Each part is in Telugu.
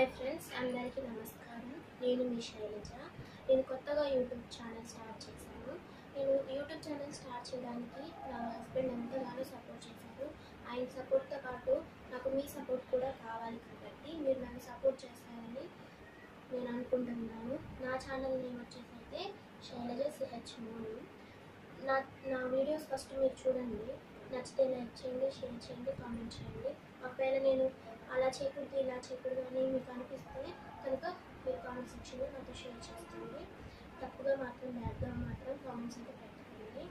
హాయ్ ఫ్రెండ్స్, అందరికీ నమస్కారం. నేను మీ శైలజ. నేను కొత్తగా యూట్యూబ్ ఛానల్ స్టార్ట్ చేశాను. నేను యూట్యూబ్ ఛానల్ స్టార్ట్ చేయడానికి నా హస్బెండ్ ఎంతగానో సపోర్ట్ చేశారు. ఆయన సపోర్ట్తో పాటు నాకు మీ సపోర్ట్ కూడా కావాలి కాబట్టి మీరు నన్ను సపోర్ట్ చేస్తారని నేను అనుకుంటున్నాను. నా ఛానల్ నేమ్ వచ్చేసి అయితే శైలజ సిహెచ్ మూడు. నా వీడియోస్ ఫస్ట్ మీరు చూడండి, నచ్చితే లైక్ చేయండి, షేర్ చేయండి, కామెంట్ చేయండి. ఒకవేళ నేను అలా చేయకూడదు ఇలా చేయకూడదు అని మీకు అనిపిస్తే కనుక మీరు కామెంట్ సెక్షన్లో నాతో షేర్ చేస్తుంది. తప్పుగా మాత్రం బ్యాడ్గా మాత్రం కామెంట్స్ అయితే పెట్టకండి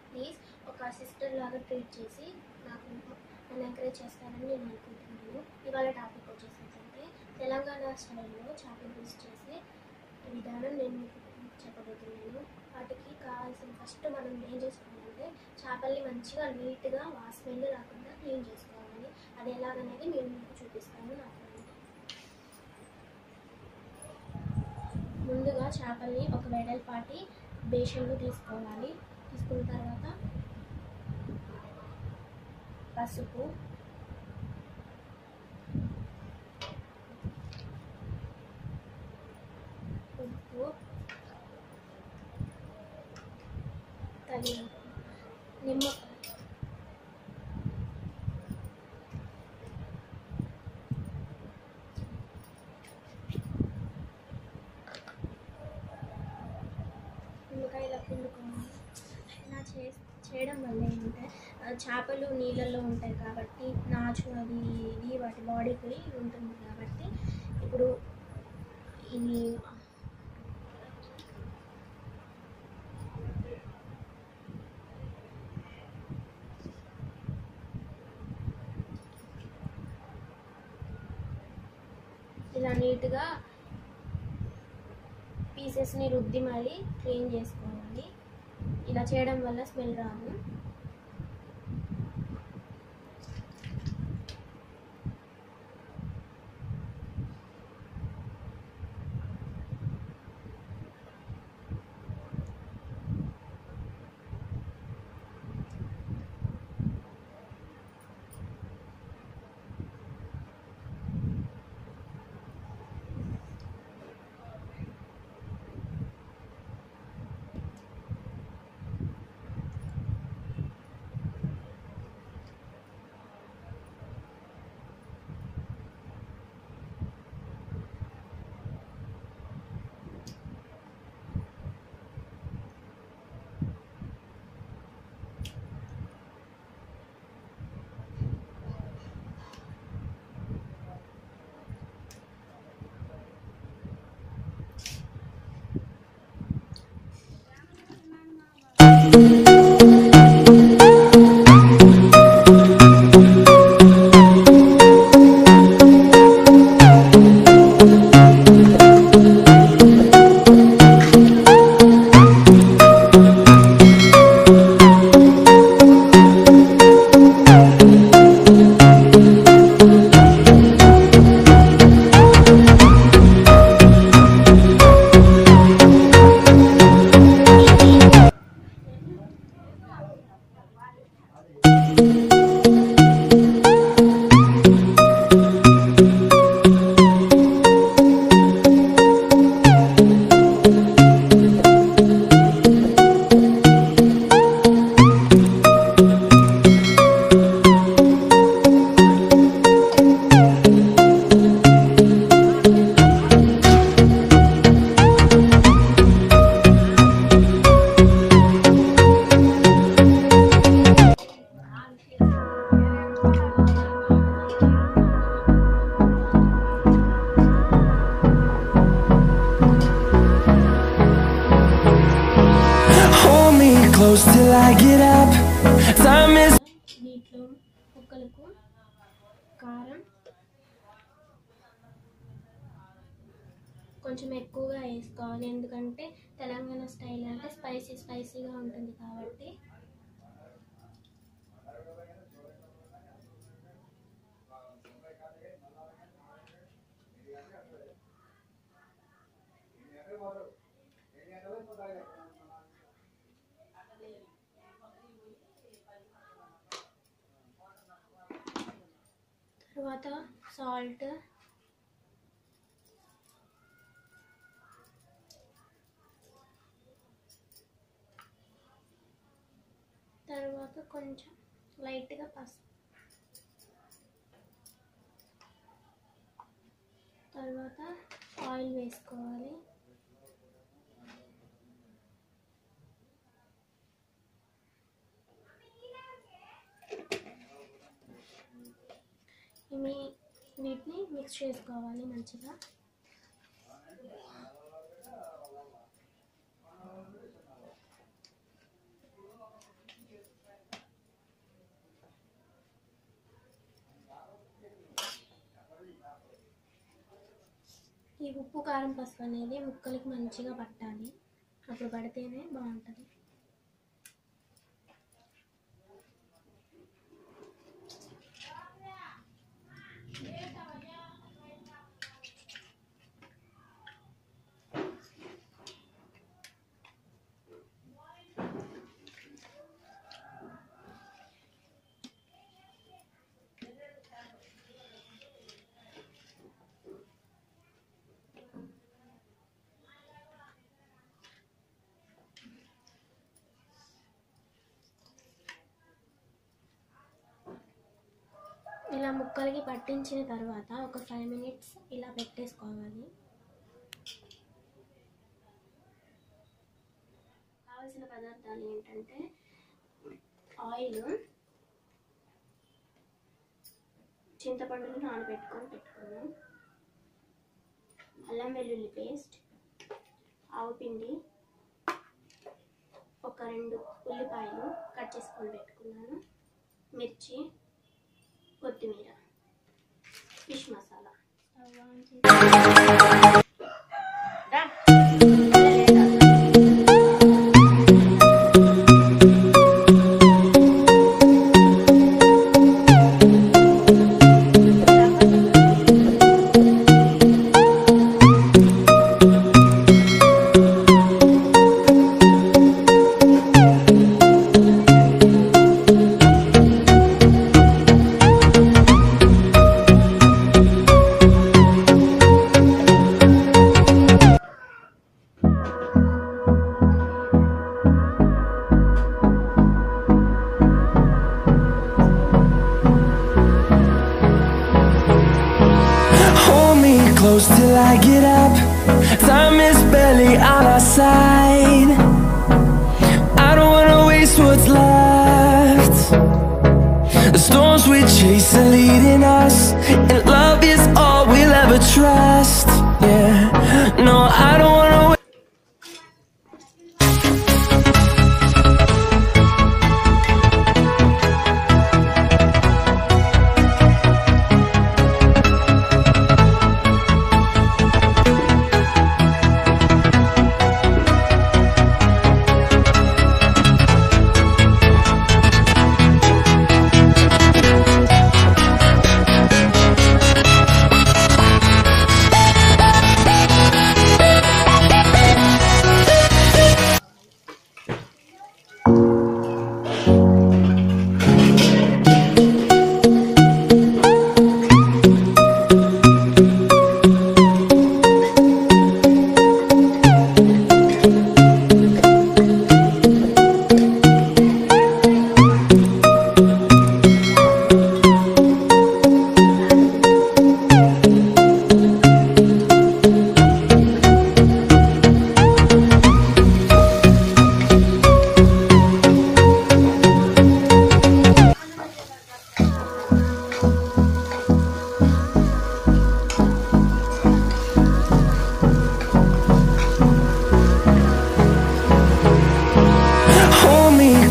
ప్లీజ్. ఒక సిస్టర్ లాగా ట్రీట్ చేసి నన్ను ఎంకరేజ్ చేస్తారని నేను అనుకుంటున్నాను. ఇవాళ టాపిక్ వచ్చేసరికి తెలంగాణ స్టైల్లో చేపల పులుసు చేసే విధానం నేను మీకు చెప్పబోతున్నాను. వాటికి కావాల్సిన ఫస్ట్ మనం ఏం చేసుకోవాలంటే చేపల్ని మంచిగా నీట్గా స్మెల్ రాకుండా క్లీన్ చేసుకోవాలి. అది ఎలాగనేది నేను మీకు చూపిస్తాను. నాకు ముందుగా చేపల్ని ఒక వెడల్పాటి బేషన్లో తీసుకోవాలి. తీసుకున్న తర్వాత పసుపు, ఉప్పు, తగినంత నిమ్మకాయ, నిమ్మకాయలా పిండుకోవాలి. ఇలా చేయడం వల్ల ఏంటంటే చేపలు నీళ్ళల్లో ఉంటాయి కాబట్టి నాచు అది ఇది వాటి బాడీకి ఉంటుంది కాబట్టి ఇప్పుడు ఇది ఇలా నీట్గా పీసెస్ని రుద్ది మరీ క్లీన్ చేసుకోవాలి. ఇలా చేయడం వల్ల స్మెల్ రాదు. Till I get up, time is. దీంట్లో ముక్కలకు కారం కొంచెం ఎక్కువగా వేసుకోవాలి, ఎందుకంటే తెలంగాణ స్టైల్ అంటే స్పైసీగా ఉంటుంది కాబట్టి. తర్వాత సాల్ట్, కొంచెం లైట్గా పసుపు, తర్వాత ఆయిల్ వేసుకోవాలి. వీటిని మిక్స్ చేసుకోవాలి మంచిగా. ఈ ఉప్పు కారం పసుపు అనేది ముక్కలకి మంచిగా పట్టాలి, అప్పుడు పడితేనే బాగుంటుంది. ఇలా ముక్కలకి పట్టించిన తర్వాత ఒక 5 minutes ఇలా పెట్టేసుకోవాలి. కావాల్సిన పదార్థాలు ఏంటంటే ఆయిల్, చింతపండుని నానబెట్టుకొని పెట్టుకున్నాం, అల్లం వెల్లుల్లి పేస్ట్, ఆవుపిండి, ఒక 2 ఉల్లిపాయలు కట్ చేసుకొని పెట్టుకున్నాను, మిర్చి, కొత్తిమీర, fish masala. Close till I get up. Time is barely on our side. I don't wanna waste what's left. The storms we chase are leading us, and love is all we'll ever trust. Yeah, no, I don't wanna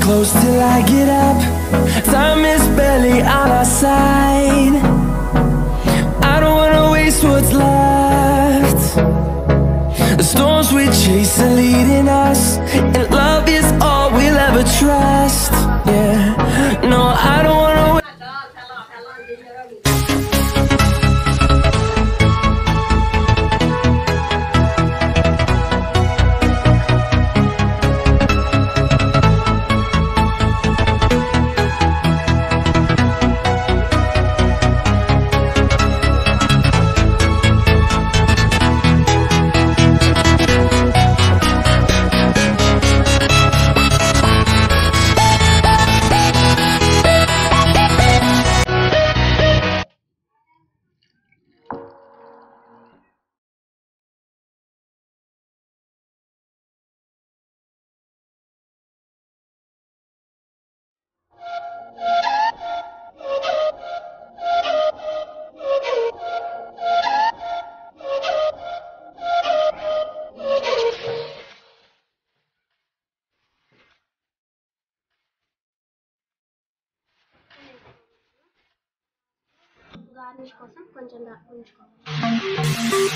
close till I get up. Time is barely on our side. I don't wanna waste what's left. The storms we chase are leading us, and love is all we'll ever trust. Yeah, no, I don't wanna garnish కోసం కొంచెం ఉంచుకోవాలి.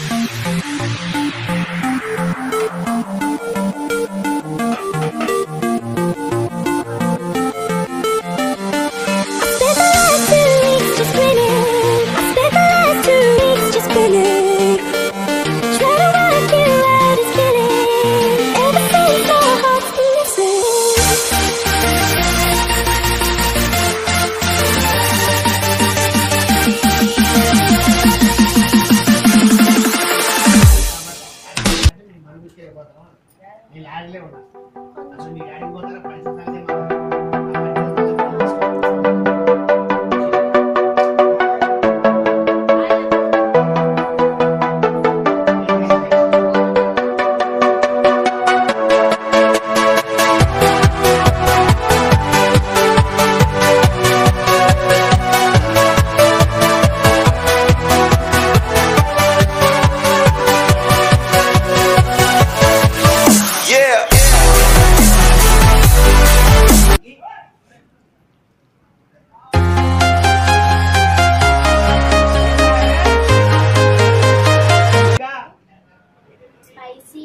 స్పైసీ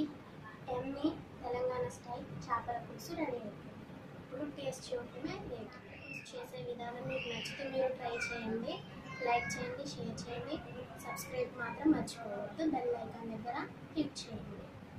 ఎమ్మీ తెలంగాణ స్టైల్ చేపల పులుసు రెడీ అవుతుంది. ఇప్పుడు టేస్ట్ చూడటమే లేట్. చేసే విధానం మీకు నచ్చితే మీరు ట్రై చేయండి. లైక్ చేయండి, షేర్ చేయండి, సబ్స్క్రైబ్ మాత్రం మర్చిపోవద్దు. బెల్ ఐకాన్ దగ్గర క్లిక్ చేయండి.